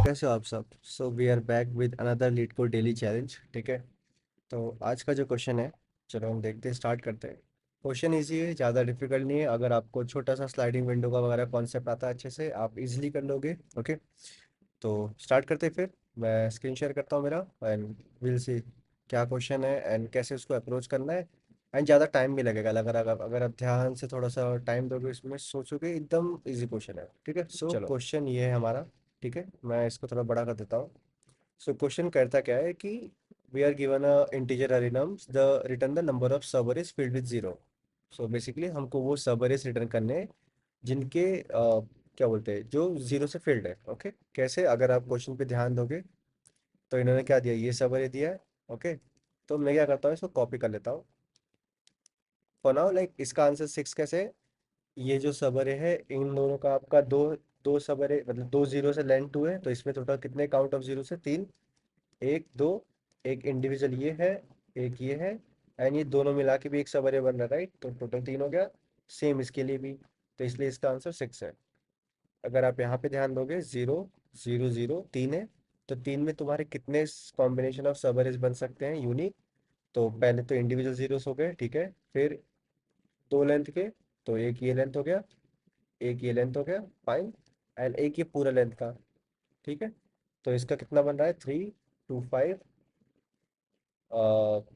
कैसे हो आप सब। So we are back with another LeetCode daily challenge. ठीक है, तो आज का जो क्वेश्चन है, चलो हम देखते हैं, स्टार्ट करते हैं। क्वेश्चन इजी है, ज़्यादा डिफिकल्ट नहीं है। अगर आपको छोटा सा स्लाइडिंग विंडो का वगैरह कॉन्सेप्ट आता है अच्छे से, आप इजीली कर लोगे। ओके, तो स्टार्ट करते हैं फिर। मैं स्क्रीन शेयर करता हूँ मेरा, एंड विल सी क्या क्वेश्चन है एंड कैसे उसको अप्रोच करना है। एंड ज़्यादा टाइम भी लगेगा, अगर आप ध्यान से थोड़ा सा टाइम दोगे, इसमें सोचोगे, एकदम इजी क्वेश्चन है। ठीक है, सो चलो। क्वेश्चन ये है हमारा। ठीक है, मैं इसको थोड़ा बड़ा कर देता हूँ। सो क्वेश्चन कहता क्या है कि we are given a integer array nums the return the number of server is filled with zero. So basically हमको वो सर्वर इज रिटर्न करने हैं जिनके क्या बोलते हैं, जो जीरो से फील्ड है। ओके, कैसे, अगर आप क्वेश्चन पे ध्यान दोगे तो इन्होंने क्या दिया, ये सर्वर ही दिया है। ओके, तो मैं क्या करता हूँ, इसको कॉपी कर लेता हूँ फॉर नाउ। लाइक इसका आंसर सिक्स कैसे है? ये जो सबरे है, इन दोनों का आपका दो दो सबरे, मतलब दो जीरो से लेंथ टू है, तो इसमें टोटल कितने काउंट ऑफ जीरो से तीन। एक दो, एक इंडिविजुअल ये है, एक ये है, एंड ये दोनों मिला के भी एक सबरे बन रहा है, राइट? तो टोटल तीन हो गया। सेम इसके लिए भी, तो इसलिए इसका आंसर सिक्स है। अगर आप यहाँ पे ध्यान दोगे, जीरो जीरो जीरो तीन है, तो तीन में तुम्हारे कितने कॉम्बिनेशन ऑफ सबरेज बन सकते हैं, यूनिक? तो पहले तो इंडिविजुअल जीरोस हो गए, ठीक है, फिर दो लेंथ के, तो एक ये लेंथ हो गया, एक ये लेंथ हो गया, फाइन, एंड एक ये पूरा लेंथ का। ठीक है, तो इसका कितना बन रहा है, three two five,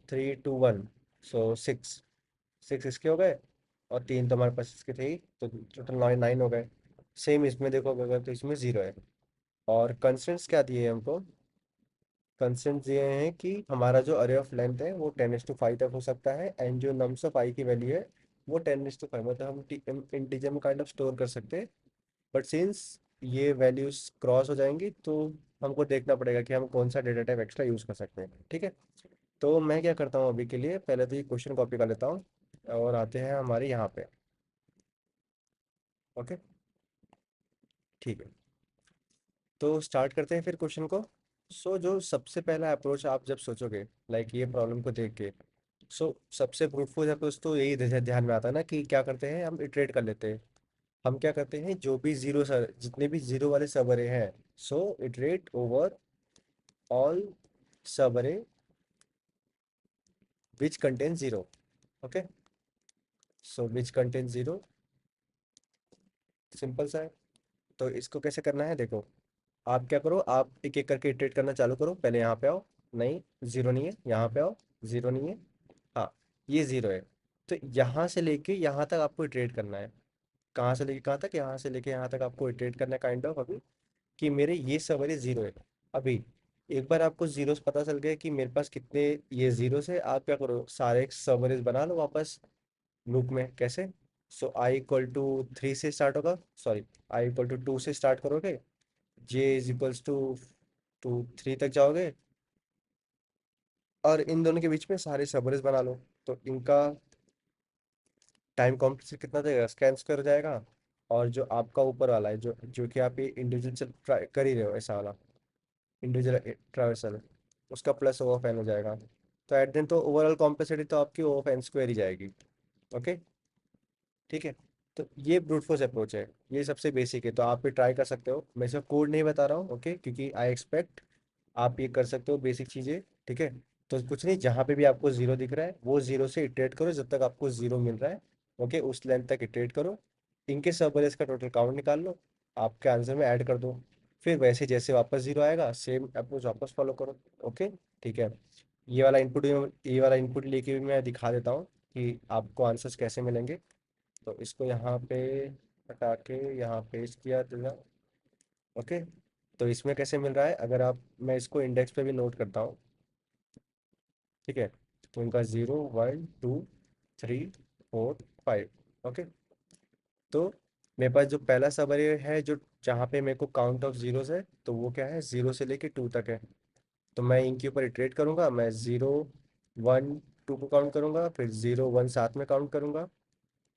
three two one, so six. Six इसके हो गए, और तीन तो हमारे पास इसके थे ही, तो टोटल नाइन नाइन हो गए। सेम इसमें देखोगे अगर, तो इसमें जीरो है। और कंस्ट्रेंट्स क्या दिए हैं हमको? कंस्ट्रेंट्स दिए हैं कि हमारा जो अरे ऑफ लेंथ है वो 10:5 तक हो सकता है, एंड जो नम्स ऑफ आई की वैल्यू है वो 10:5, मतलब हम इंटीजर में काइंड ऑफ स्टोर कर सकते हैं। बट सिंस ये वैल्यूज क्रॉस हो जाएंगी, तो हमको देखना पड़ेगा कि हम कौन सा डेटा टाइप एक्स्ट्रा यूज़ कर सकते हैं। ठीक है, तो मैं क्या करता हूँ अभी के लिए, पहले तो ये क्वेश्चन कॉपी कर लेता हूँ, और आते हैं हमारे यहाँ पे। ओके, ठीक है, तो स्टार्ट करते हैं फिर क्वेश्चन को। सो जो सबसे पहला अप्रोच आप जब सोचोगे, लाइक ये प्रॉब्लम को देख के, सो सबसे फ्रूटफुल अप्रोच तो यही ध्यान में आता है ना, कि क्या करते हैं, हम इटरेट कर लेते हैं। हम क्या करते हैं, जो भी जीरो सर, जितने भी जीरो वाले सबरे हैं, सो इटरेट ओवर ऑल सबरे which contain zero. Okay, so which contain zero, simple सा है। तो इसको कैसे करना है, देखो, आप क्या करो, आप एक एक करके इटरेट करना चालू करो। पहले यहाँ पे आओ, नहीं जीरो नहीं है, यहाँ पे आओ, जीरो नहीं है, हाँ ये जीरो है। तो यहाँ से लेके यहाँ तक आपको इटरेट करना है। कहाँ से लेके कहाँ तक, यहाँ से लेके यहाँ तक आपको इटरेट करना है, काइंड ऑफ, अभी कि मेरे ये सवाल जीरो है। अभी एक बार आपको जीरो पता चल गया कि मेरे पास कितने ये जीरो है, आप क्या करो, सारे सवरेज बना लो वापस लूप में। कैसे? So I equal to three से स्टार्ट होगा, sorry, I equal to two से स्टार्ट करोगे, J is equals to two three तक जाओगे, और इन दोनों के बीच में सारे सबरेज बना लो। तो इनका टाइम कॉम्प्लेक्सिटी कितना देगा, स्कैन स्क्वायर हो जाएगा। और जो आपका ऊपर वाला है, जो जो कि आप ये इंडिविजुअल ट्राई कर ही रहे हो, ऐसा वाला इंडिविजुअल ट्रावर्सल, उसका प्लस ओ ऑफ एन हो जाएगा। तो एट देन तो ओवरऑल कॉम्प्लेक्सिटी तो आपकी ओ ऑफ एन स्क्वायर ही जाएगी। ओके, ठीक है, तो ये ब्रूट फोर्स अप्रोच है, ये सबसे बेसिक है, तो आप भी ट्राई कर सकते हो। मैं इसका कोड नहीं बता रहा हूँ, ओके, क्योंकि आई एक्सपेक्ट आप ये कर सकते हो बेसिक चीज़ें। ठीक है, तो कुछ नहीं, जहाँ पे भी आपको जीरो दिख रहा है वो जीरो से इटरेट करो जब तक आपको जीरो मिल रहा है। ओके, उस लेंथ तक इटरेट करो, इनके सबरेज का टोटल काउंट निकाल लो, आपके आंसर में ऐड कर दो। फिर वैसे जैसे वापस जीरो आएगा, सेम अप्रोच वापस फॉलो करो। ओके, ठीक है, ये वाला इनपुट लेके भी मैं दिखा देता हूँ कि आपको आंसर्स कैसे मिलेंगे। तो इसको यहाँ पे हटा के यहाँ पेस्ट किया दिया। ओके, तो इसमें कैसे मिल रहा है, अगर आप, मैं इसको इंडेक्स पे भी नोट करता हूँ। ठीक है, तो इनका zero one two three four five. Okay, तो मेरे पास जो पहला सबअरे है, जो जहाँ पे मेरे को काउंट ऑफ जीरोस है, तो वो क्या है, जीरो से लेके टू तक है। तो मैं इनके ऊपर इटरेट करूंगा, मैं जीरो वन टू को काउंट करूंगा, फिर जीरो वन साथ में काउंट करूंगा,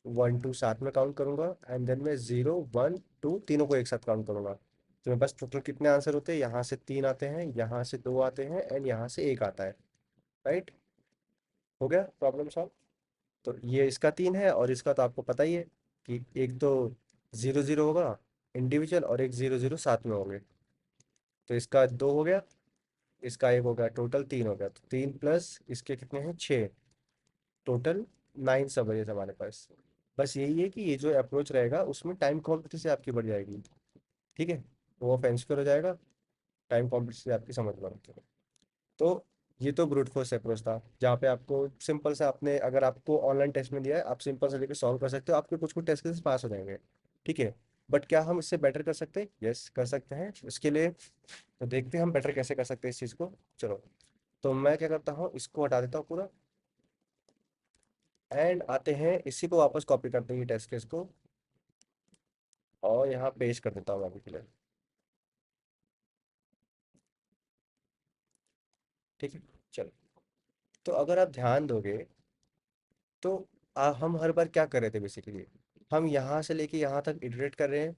वन टू साथ में काउंट करूंगा, एंड देन मैं जीरो वन टू तीनों को एक साथ काउंट करूंगा। तो मेरे पास टोटल कितने आंसर होते हैं, यहाँ से तीन आते हैं, यहाँ से दो आते हैं, एंड यहाँ से एक आता है। राइट, हो गया प्रॉब्लम सॉल्व। तो ये इसका तीन है, और इसका तो आपको पता ही है कि एक तो जीरो जीरो होगा इंडिविजुअल, और एक जीरो जीरो साथ में होंगे। तो इसका दो हो गया, इसका एक हो गया, टोटल तीन हो गया। तो तीन प्लस इसके कितने हैं, छः, टोटल 9 सबरेज हमारे पास। बस यही है कि ये जो अप्रोच रहेगा उसमें टाइम कॉम्प्लेक्सिटी से आपकी बढ़ जाएगी। ठीक है, वो ऑफ एन स्क्वायर हो जाएगा, टाइम कॉम्प्लेक्सिटी आपकी समझ में आती है। तो ये तो ब्रूट फोर्स अप्रोच था, जहाँ पे आपको सिंपल से, आपने अगर आपको ऑनलाइन टेस्ट में दिया है, आप सिंपल से लेके सॉल्व कर सकते हो, आपके कुछ कुछ टेस्ट केसेस पास हो जाएंगे। ठीक है, बट क्या हम इससे बेटर कर सकते हैं? यस, कर सकते हैं। इसके लिए तो देखते हैं हम बेटर कैसे कर सकते हैं इस चीज़ को। चलो, तो मैं क्या करता हूँ, इसको हटा देता हूँ पूरा, एंड आते हैं इसी को वापस कॉपी करते हैं टेस्ट केस को, और यहाँ पेस्ट कर देता हूँ अभी के लिए। ठीक है, चलो। तो अगर आप ध्यान दोगे तो हम हर बार क्या कर रहे थे बेसिकली, हम यहाँ से लेके यहाँ तक इटरेट कर रहे हैं,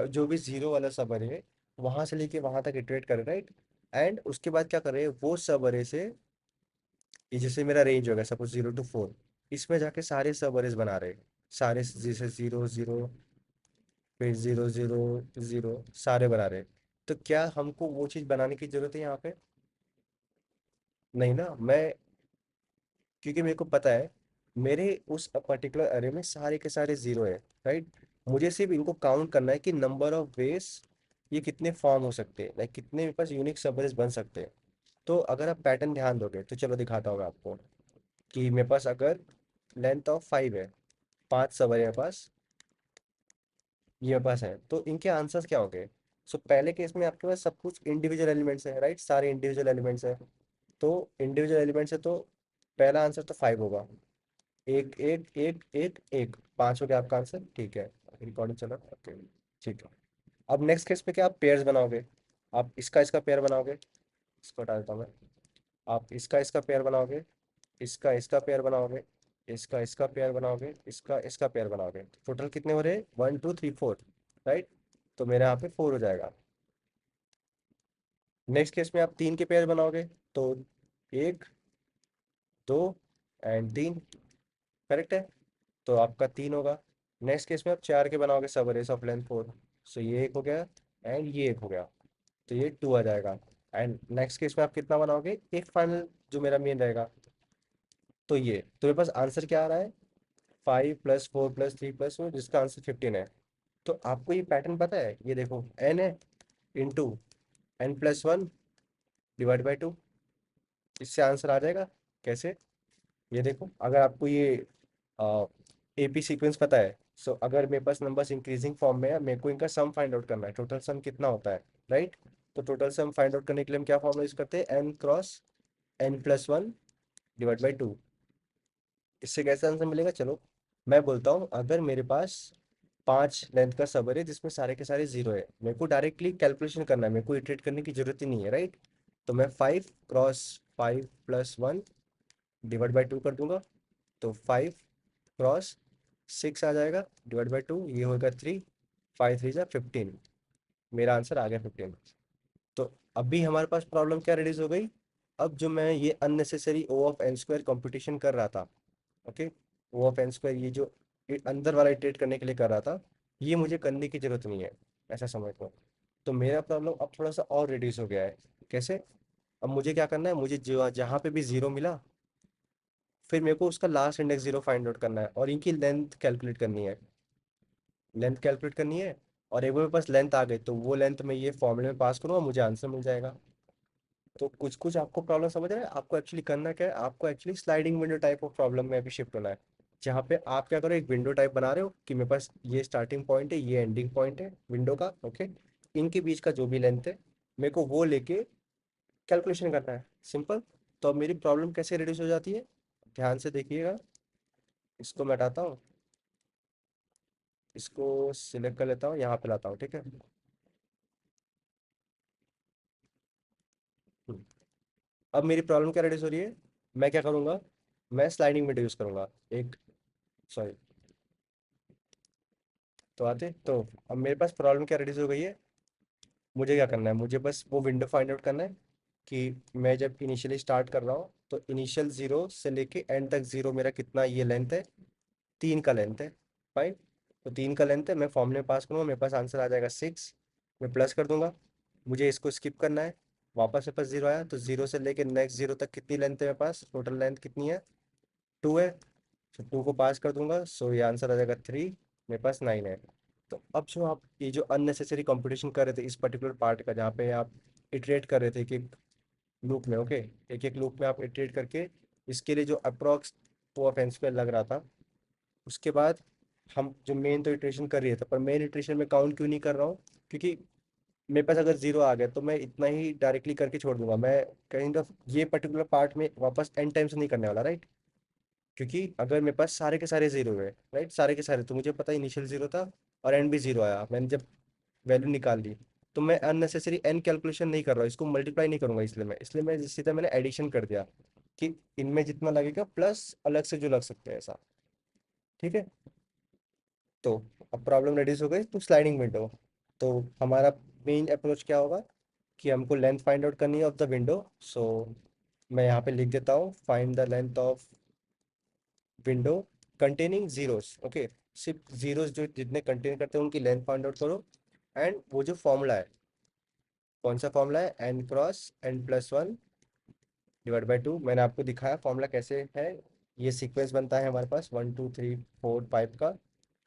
जो भी जीरो वाला सब अरे है वहाँ से लेके वहाँ तक इटरेट कर रहे हैं, राइट। एंड उसके बाद क्या कर रहे हैं, वो सब अरे से, ये जैसे मेरा रेंज होगा सपोज 0 to 4, इसमें जाके सारे सब अरेज बना रहे हैं, सारे जैसे 0 0, फिर 0 0 0, सारे बना रहे हैं। तो क्या हमको वो चीज़ बनाने की जरूरत है यहाँ पे? नहीं ना। मैं, क्योंकि मेरे को पता है मेरे उस पर्टिकुलर अरे में सारे के सारे जीरो है, राइट। मुझे सिर्फ इनको काउंट करना है कि नंबर ऑफ वेज ये कितने फॉर्म हो सकते हैं, लाइक कितने मेरे पास यूनिक सबरेज बन सकते हैं। तो अगर आप पैटर्न ध्यान दोगे तो चलो दिखाता हूँ मैं आपको, कि मेरे पास अगर लेंथ ऑफ 5 है, 5 सब है मेरे पास, ये मेरे पास है, तो इनके आंसर्स क्या होंगे? सो पहले केस में आपके पास सब कुछ इंडिविजुअल एलिमेंट्स है, राइट, सारे इंडिविजुअल एलिमेंट्स है। तो इंडिविजुअल एलिमेंट्स है, तो पहला आंसर तो 5 होगा। एक एक एक एक एक, पांच हो गया आपका आंसर। ठीक है, रिकॉर्डिंग चला, ओके। ठीक है, अब नेक्स्ट केस पे क्या आप पेयर्स बनाओगे? आप इसका इसका पेयर बनाओगे, इसको हटा देता हूँ मैं। आप इसका इसका पेयर बनाओगे, इसका इसका पेयर बनाओगे, इसका इसका पेयर बनाओगे, इसका इसका पेयर बनाओगे। टोटल कितने हो रहे हैं? 1 2 3 4, राइट। तो मेरे यहाँ पे 4 हो जाएगा। नेक्स्ट केस में आप तीन के पेयर बनाओगे, तो एक, दो एंड तीन, करेक्ट है। तो आपका तीन होगा। नेक्स्ट केस में आप चार के बनाओगे, सब रेस ऑफ लेंथ 4, सो ये एक हो गया, एंड ये एक हो गया, तो ये 2 आ जाएगा। एंड नेक्स्ट केस में आप कितना बनाओगे, एक फाइनल जो मेरा मेन रहेगा, तो ये, तो मेरे पास आंसर क्या आ रहा है, 5 + 4 + 3 + 4, जिसका आंसर 15 है। तो आपको ये पैटर्न पता है, ये देखो, एन है इंटू n+1 डिवाइड बाई 2, इससे आंसर आ जाएगा। कैसे? ये देखो, अगर आपको ये एपी सीक्वेंस पता है, सो अगर मेरे पास नंबर्स इंक्रीजिंग फॉर्म में है, मेरे को इनका सम फाइंड आउट करना है, टोटल सम कितना होता है, राइट। तो टोटल सम फाइंड आउट करने के लिए हम क्या फॉर्मूला यूज करते हैं, n×n+1 डिवाइड बाई 2। इससे कैसे आंसर मिलेगा? चलो मैं बोलता हूँ, अगर मेरे पास 5 लेंथ का सबर है जिसमें सारे के सारे जीरो है, मेरे को डायरेक्टली कैलकुलेशन करना है, मेरे को इटरेट करने की जरूरत ही नहीं है, राइट। तो मैं 5 × 5 + 1 डिवाइड बाई 2 कर दूंगा, तो 5 × 6 आ जाएगा, डिवाइड बाई 2, ये होगा 3, 5 3 = 15, मेरा आंसर आ गया 15। तो अभी हमारे पास प्रॉब्लम क्या रिड्यूस हो गई? अब जो मैं ये unnecessary O of N square competition कर रहा था, okay, O of N square, ये जो अंदर वाला इटरेट करने के लिए कर रहा था, ये मुझे करने की जरूरत नहीं है, ऐसा समझ लो। तो मेरा प्रॉब्लम अब थोड़ा सा और रिड्यूस हो गया है। कैसे? अब मुझे क्या करना है, मुझे जो जहाँ पे भी जीरो मिला, फिर मेरे को उसका last index zero find out करना है, और इनकी लेंथ कैलकुलेट करनी है, लेंथ कैलकुलेट करनी है। और एक बार मेरे पास लेंथ आ गई, तो वो लेंथ मैं ये फॉर्मूले में पास करूँगा, मुझे आंसर मिल जाएगा। तो कुछ कुछ आपको प्रॉब्लम समझ रहे हैं? आपको एक्चुअली करना क्या है, आपको actually sliding window type of problem में भी शिफ्ट होना है, जहाँ पे आप क्या करो, एक विंडो टाइप बना रहे हो कि मेरे पास ये स्टार्टिंग पॉइंट है, ये एंडिंग पॉइंट है विंडो का, ओके। इनके बीच का जो भी लेंथ है, मेरे को वो लेके कैलकुलेशन करना है, सिंपल। तो अब मेरी प्रॉब्लम कैसे रिड्यूस हो जाती है, ध्यान से देखिएगा। इसको मैं हटाता हूँ, इसको सिलेक्ट कर लेता हूँ, यहाँ पे लाता हूँ, ठीक है। हम्म। अब मेरी प्रॉब्लम क्या रिड्यूस हो रही है, मैं क्या करूँगा, मैं स्लाइडिंग विंडो यूज़ करूँगा, एक, सॉरी, तो आते तो अब मेरे पास प्रॉब्लम क्या रिड्यूस हो गई है। मुझे क्या करना है, मुझे बस वो विंडो फाइंड आउट करना है, कि मैं जब इनिशियली स्टार्ट कर रहा हूँ, तो इनिशियल जीरो से लेके एंड तक जीरो मेरा कितना ये लेंथ है, तीन का लेंथ है, फाइन। तो तीन का लेंथ है, मैं फॉर्मूले में पास करूँगा, मेरे पास आंसर आ जाएगा 6, मैं प्लस कर दूंगा, मुझे इसको स्किप करना है। वापस मेरे पास जीरो आया, तो जीरो से लेके नेक्स्ट जीरो तक कितनी लेंथ है मेरे पास, टोटल लेंथ कितनी है, टू है। तो टू को पास कर दूंगा, सो ये आंसर आ जाएगा थ्री, मेरे पास नाइन है। तो अब जो आप ये जो अननेसेसरी कंपटीशन कर रहे थे इस पर्टिकुलर पार्ट का, जहाँ पे आप इटरेट कर रहे थे कि लूप में, ओके, एक एक लूप में आप इटरेट करके इसके लिए जो अप्रॉक्स वो ऑफेंस पे लग रहा था, उसके बाद हम जो मेन तो इटरेशन कर रही था, पर मेन इटरेशन में काउंट क्यों नहीं कर रहा हूँ, क्योंकि मेरे पास अगर जीरो आ गया तो मैं इतना ही डायरेक्टली करके छोड़ दूंगा, मैं काइंड ऑफ ये पर्टिकुलर पार्ट में वापस एन टाइम्स नहीं करने वाला, राइट। क्योंकि अगर मेरे पास सारे के सारे जीरो है, राइट, सारे के सारे, तो मुझे पता इनिशियल जीरो था और एंड भी जीरो आया, मैंने जब वैल्यू निकाल ली, तो मैं अननेसेसरी एन कैलकुलेशन नहीं कर रहा हूँ, इसको मल्टीप्लाई नहीं करूंगा, इसलिए मैं सीधा मैंने एडिशन कर दिया कि इनमें जितना लगेगा प्लस अलग से जो लग सकते हैं, ऐसा। ठीक है। तो अब प्रॉब्लम रेड्यूस हो गई, तो स्लाइडिंग विंडो। तो हमारा मेन अप्रोच क्या होगा कि हमको लेंथ फाइंड आउट करनी है ऑफ द विंडो। सो मैं यहाँ पे लिख देता हूँ, find the length of window containing zeros, okay. सिर्फ जीरोस जो जितने कंटेन करते हैं उनकी लेंथ फाइंड आउट करो। एंड वो जो फॉर्मूला है, कौन सा फॉर्मूला है, N cross N plus one divide by two, मैंने आपको दिखाया फॉर्मूला कैसे है। ये सीक्वेंस बनता है हमारे पास one two three four five का।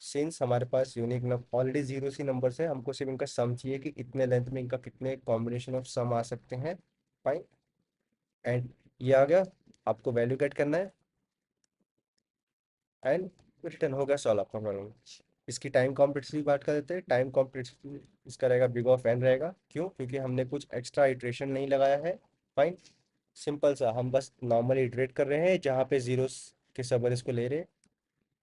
सिंस हमारे पास यूनिक नंबर ऑलरेडी जीरो सी नंबर्स है, हमको सिर्फ इनका सम चाहिए कि इतने लेंथ में इनका कितने कॉम्बिनेशन ऑफ सम आ सकते हैं। फाइन। एंड ये आ गया, आपको वैल्यू गेट करना है एंड रिटर्न हो गया, सॉल्व आपका प्रॉब्लम। इसकी टाइम कॉम्प्लेक्सिटी की बात कर देते हैं। टाइम कॉम्प्लेक्सिटी इसका रहेगा बिग ऑफ एन रहेगा, क्यों, क्योंकि हमने कुछ एक्स्ट्रा इटरेशन नहीं लगाया है। फाइन। सिंपल सा, हम बस नॉर्मल इटरेट कर रहे हैं, जहाँ पे जीरो के सब इसको ले रहे हैं।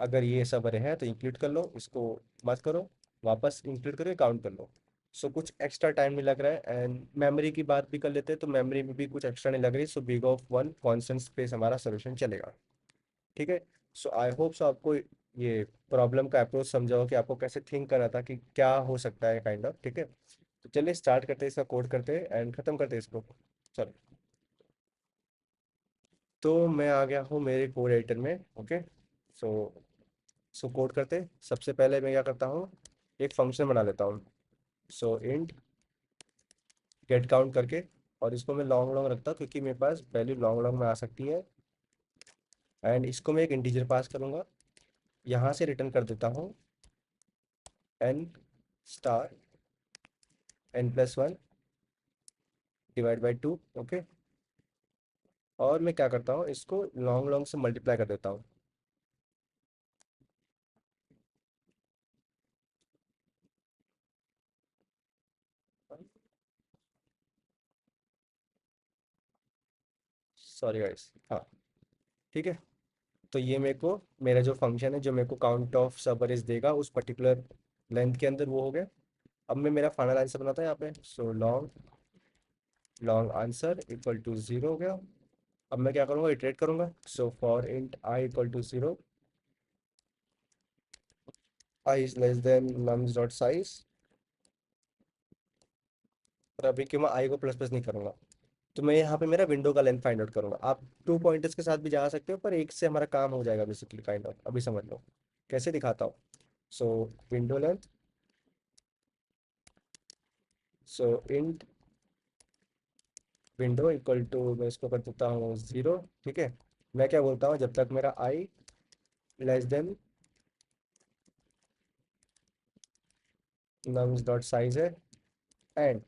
अगर ये सब अरे है तो इंक्लूड कर लो, इसको मत करो, वापस इंक्लूड करो, काउंट कर लो। सो कुछ एक्स्ट्रा टाइम नहीं लग रहा है। एंड मेमोरी की बात भी कर लेते हैं, तो मेमोरी में भी कुछ एक्स्ट्रा नहीं लग रही, so big of one constant space हमारा सोल्यूशन चलेगा। ठीक है। सो आई होप सो आपको ये प्रॉब्लम का अप्रोच समझा हो कि आपको कैसे थिंक करना था कि क्या हो सकता है काइंड ऑफ। ठीक है, तो चलिए स्टार्ट करते हैं, इसका कोड करते हैं एंड खत्म करते हैं इसको। चलो, तो मैं आ गया हूँ मेरे कोड एडिटर में, ओके। सो कोड करते हैं। सबसे पहले मैं क्या करता हूँ, एक फंक्शन बना लेता हूँ। सो इंट गेट काउंट करके, और इसको मैं लॉन्ग लॉन्ग रखता हूँ क्योंकि मेरे पास वैल्यू लॉन्ग लॉन्ग में आ सकती है। एंड इसको मैं एक इंटीजर पास करूँगा, यहाँ से रिटर्न कर देता हूँ N star N plus one divide by two, okay. और मैं क्या करता हूँ, इसको लॉन्ग लॉन्ग से मल्टीप्लाई कर देता हूँ। सॉरी गाइस, हाँ। ठीक है। तो ये मेरे को मेरा जो फंक्शन है जो मेरे को काउंट ऑफ सब अरेज देगा उस पर्टिकुलर लेंथ के अंदर, वो हो गया। अब मैं मेरा फाइनल आंसर बनाता है यहाँ पे। So long long answer equal to zero हो गया। अब मैं क्या करूँगा, इटरेट करूँगा। So for int I equal to zero, I is less than nums dot size. और अभी क्यों मैं आई को प्लस प्लस नहीं करूँगा, तो मैं यहाँ पे मेरा विंडो का लेंथ फाइंड आउट करूँगा। आप टू पॉइंटर्स के साथ भी जा सकते हो, पर एक से हमारा काम हो जाएगा बेसिकली काइंड ऑफ। अभी समझ लो कैसे दिखाता हूँ। So window length, so int window equal to, मैं इसको कर देता हूँ जीरो। ठीक है। मैं क्या बोलता हूँ, जब तक मेरा I less than nums dot size है एंड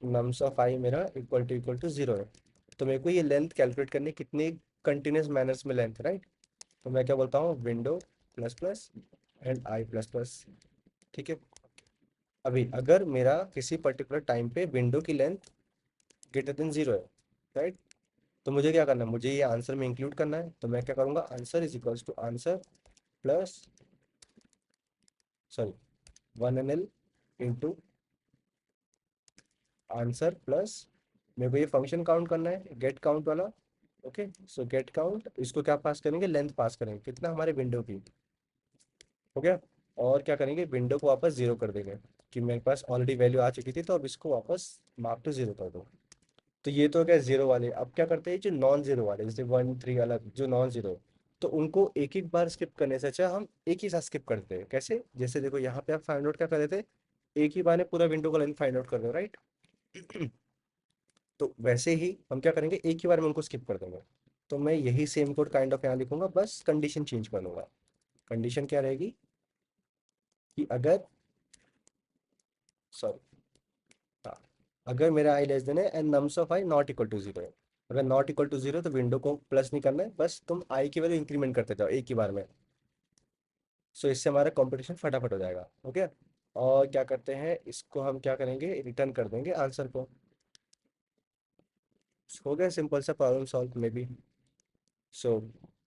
नम्स ऑफ आई मेरा इक्वल टू जीरो है, तो मेरे को ये लेंथ कैलकुलेट करनी है, कितनी कंटिन्यूस मैनर्स में लेंथ, राइट। तो मैं क्या बोलता हूँ, window plus plus and I plus plus. ठीक है। अभी अगर मेरा किसी पर्टिकुलर टाइम पे विंडो की लेंथ ग्रेटर देन जीरो है, राइट, तो मुझे क्या करना है, मुझे ये आंसर में इंक्लूड करना है। तो मैं क्या करूँगा, answer is equals to answer plus, sorry, one N L into answer plus, मेरे को ये फंक्शन काउंट करना है गेट काउंट वाला, ओके। सो गेट काउंट, इसको क्या पास करेंगे, लेंथ पास करेंगे, कितना हमारे विंडो की, हो गया। और क्या करेंगे, विंडो को वापस जीरो कर देंगे, कि मेरे पास ऑलरेडी वैल्यू आ चुकी थी, तो अब इसको वापस मार्क टू जीरो कर दो। तो ये तो क्या जीरो वाले, अब क्या करते हैं, जो नॉन जीरो वाले जैसे वन थ्री अलग जो नॉन जीरो, तो उनको एक एक बार स्किप करने से अच्छा हम एक ही साथ स्किप करते हैं। कैसे, जैसे देखो यहाँ पे आप फाइंड आउट क्या कर रहे थे, एक ही बार में पूरा विंडो का लेंथ फाइंड आउट कर रहे हो, राइट? तो वैसे ही हम क्या करेंगे, एक ही बार में उनको स्किप कर देंगे। तो मैं यही सेम कोड काइंड ऑफ यहाँ लिखूंगा, बस कंडीशन चेंज कर लूंगा। कंडीशन क्या रहेगी कि अगर, सॉरी, हाँ, अगर मेरा आई लेस देन है and nums of I not equal to zero है। अगर नॉट इक्वल टू जीरो तो विंडो को प्लस नहीं करना है, बस तुम आई की वैल्यू इंक्रीमेंट करते जाओ एक ही बार में। सो इससे हमारा कंपटीशन फटाफट हो जाएगा। ओके, और क्या करते हैं, इसको हम क्या करेंगे, रिटर्न कर देंगे आंसर को। हो गया सिंपल सा problem solve may be. So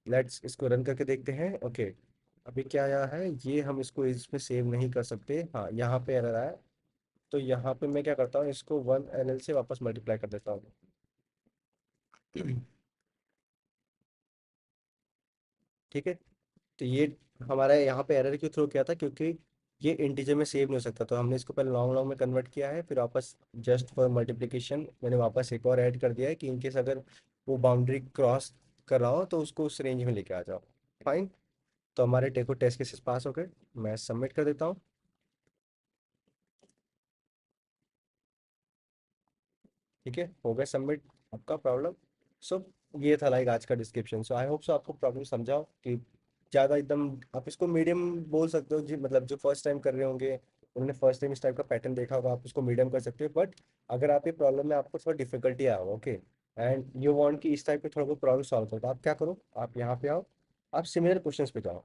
let's इसको रन करके देखते हैं। ओके, अभी क्या आया है, ये हम इसको इसमें सेव नहीं कर सकते, हाँ यहाँ पे एरर आया। तो यहाँ पे मैं क्या करता हूँ, इसको 1 LL से वापस मल्टीप्लाई कर देता हूँ। ठीक है, तो ये हमारा यहाँ पे एरर क्यों थ्रो किया था, क्योंकि ये इंटीजर में सेव नहीं हो सकता, तो हमने इसको पहले लॉन्ग लॉन्ग में कन्वर्ट किया है, फिर वापस जस्ट फॉर मल्टीप्लिकेशन मैंने वापस एक और ऐड कर दिया है कि इनकेस अगर वो बाउंड्री क्रॉस कर रहा हो तो उसको उस रेंज में लेके आ जाओ। फाइन, तो हमारे टेको टेस्ट केसेस पास हो गए। मैं सबमिट कर देता हूँ। ठीक है, हो गया सबमिट आपका प्रॉब्लम। सो ये था लाइक आज का description. So I hope so आपको प्रॉब्लम समझाओ कि ज़्यादा एकदम, आप इसको मीडियम बोल सकते हो जी, मतलब जो फर्स्ट टाइम कर रहे होंगे उन्होंने फर्स्ट टाइम इस टाइप का पैटर्न देखा होगा, आप उसको मीडियम कर सकते हो। बट अगर आप ये प्रॉब्लम में आपको थोड़ा डिफिकल्टी आया हो, ओके, एंड यू वांट कि इस टाइप के थोड़ा बहुत प्रॉब्लम सॉल्व करो, तो आप क्या करो, आप यहाँ पे आओ, आप सिमिलर क्वेश्चंस पे जाओ।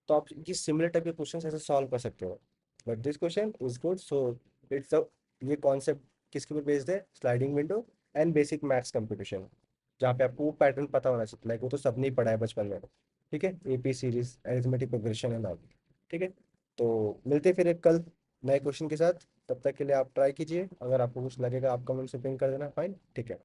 तो आप ये सिमिलर टाइप के क्वेश्चंस ऐसे सॉल्व कर सकते हो। But this question is good, so it's the, ये कॉन्सेप्ट किसके ऊपर बेस्ड है, sliding window and basic maths computation, जहाँ पे आपको वो पैटर्न पता होना चाहिए, लाइक वो तो सबने ही पढ़ा है बचपन में। ठीक है, AP series, arithmetic progression and all. ठीक है, तो मिलते हैं फिर एक कल नए क्वेश्चन के साथ। तब तक के लिए आप ट्राई कीजिए, अगर आपको कुछ लगेगा आप कमेंट से पिंग कर देना। फाइन, ठीक है।